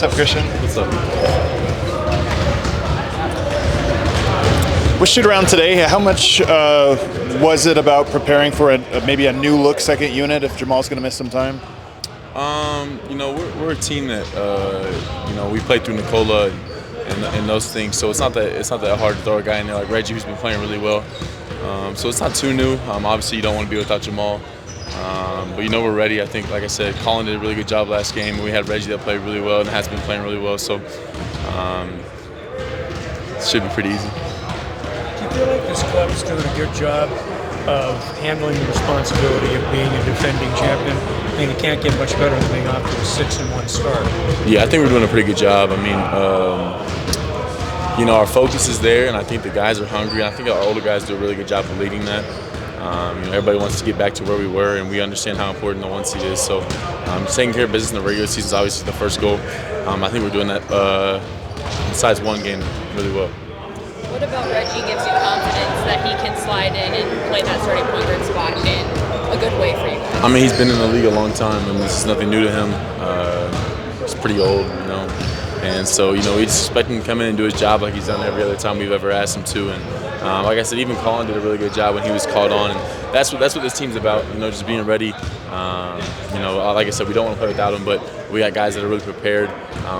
up, Christian? What's up? We'll shoot around today. How much was it about preparing for maybe a new look second unit if Jamal's going to miss some time? We're a team that we played through Nicola and those things, so it's not that hard to throw a guy in there like Reggie, who's been playing really well. So it's not too new. Obviously, you don't want to be without Jamal, but we're ready. I think, like I said, Colin did a really good job last game. We had Reggie that played really well and has been playing really well, so it should be pretty easy. Do you feel like this club is doing a good job of handling the responsibility of being a defending champion? I mean, it can't get much better than being off to a 6-1 start. Yeah, I think we're doing a pretty good job. I mean, our focus is there, and I think the guys are hungry. I think our older guys do a really good job of leading that. Everybody wants to get back to where we were, and we understand how important the 1 seed is. So just taking care of business in the regular season is obviously the first goal. I think we're doing that besides one game really well. What about Reggie gives you confidence that he can slide in and play that starting point guard spot in a good way for you guys? I mean, he's been in the league a long time, and this is nothing new to him. He's pretty old, and so we just expect him to come in and do his job like he's done every other time we've ever asked him to. And like I said, even Colin did a really good job when he was called on, and that's what this team's about. Just being ready. Like I said, we don't want to play without him, but we got guys that are really prepared.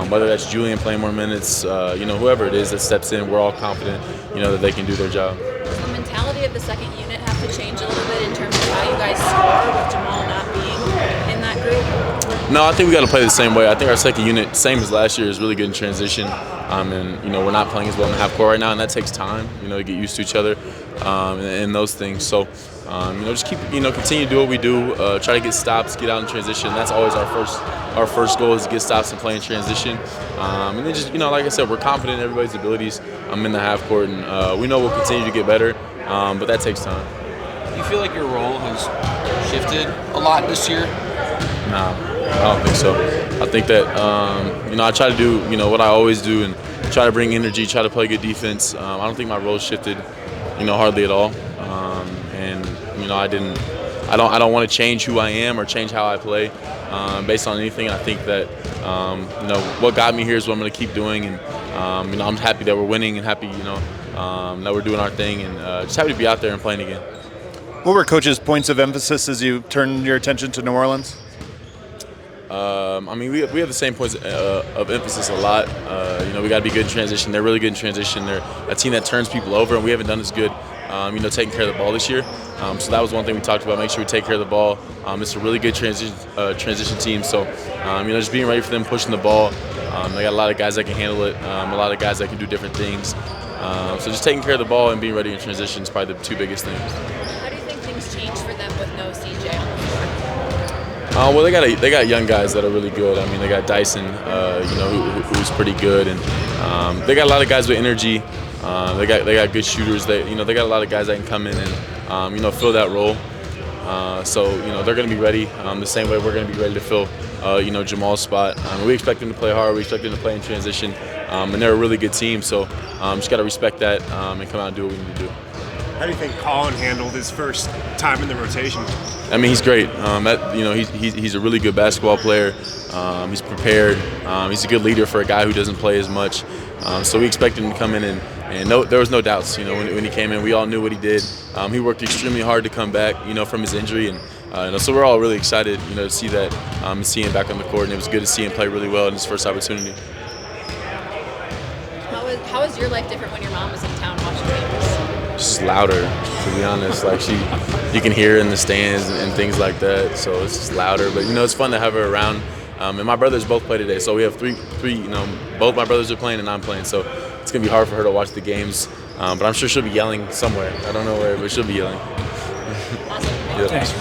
Whether that's Julian playing more minutes, whoever it is that steps in, we're all confident, that they can do their job. Does the mentality of the second unit have to change a little bit in terms of how you guys score with Jamal not being in that group? No, I think we got to play the same way. I think our second unit, same as last year, is really good in transition. And we're not playing as well in the half court right now, and that takes time, to get used to each other and those things. So, just keep, continue to do what we do. Try to get stops, get out in transition. That's always our first goal is to get stops and play in transition. And then just, like I said, we're confident in everybody's abilities. In the half court, and we know we'll continue to get better, but that takes time. Do you feel like your role has shifted a lot this year? No. I don't think so. I think that, I try to do, what I always do and try to bring energy, try to play good defense. I don't think my role shifted, hardly at all. I don't want to change who I am or change how I play based on anything. I think that, what got me here is what I'm going to keep doing. And, I'm happy that we're winning and happy, that we're doing our thing and just happy to be out there and playing again. What were Coach's points of emphasis as you turned your attention to New Orleans? We have the same points of emphasis a lot. We got to be good in transition. They're really good in transition. They're a team that turns people over, and we haven't done as good, taking care of the ball this year. So that was one thing we talked about, make sure we take care of the ball. It's a really good transition team. So, just being ready for them, pushing the ball. They got a lot of guys that can handle it, a lot of guys that can do different things. So just taking care of the ball and being ready in transition is probably the 2 biggest things. How do you think things change for them with no CJ on the floor? Well, they got young guys that are really good. They got Dyson, who's pretty good, and they got a lot of guys with energy. They got good shooters. They got a lot of guys that can come in and fill that role. So they're going to be ready the same way we're going to be ready to fill Jamal's spot. We expect them to play hard. We expect them to play in transition, and they're a really good team. So just got to respect that and come out and do what we need to do. How do you think Colin handled his first time in the rotation? He's great. He's a really good basketball player. He's prepared. He's a good leader for a guy who doesn't play as much. So we expect him to come in and there was no doubts. When he came in, we all knew what he did. He worked extremely hard to come back, from his injury, and so we're all really excited, to see that and see him back on the court. And it was good to see him play really well in his first opportunity. How is your life different when your mom was in town watching games? Just louder, to be honest. Like you can hear her in the stands and things like that. So it's just louder. But it's fun to have her around. And my brothers both play today, so we have three. Both my brothers are playing and I'm playing. So it's gonna be hard for her to watch the games. But I'm sure she'll be yelling somewhere. I don't know where, but she'll be yelling. Awesome. Yep. Thanks.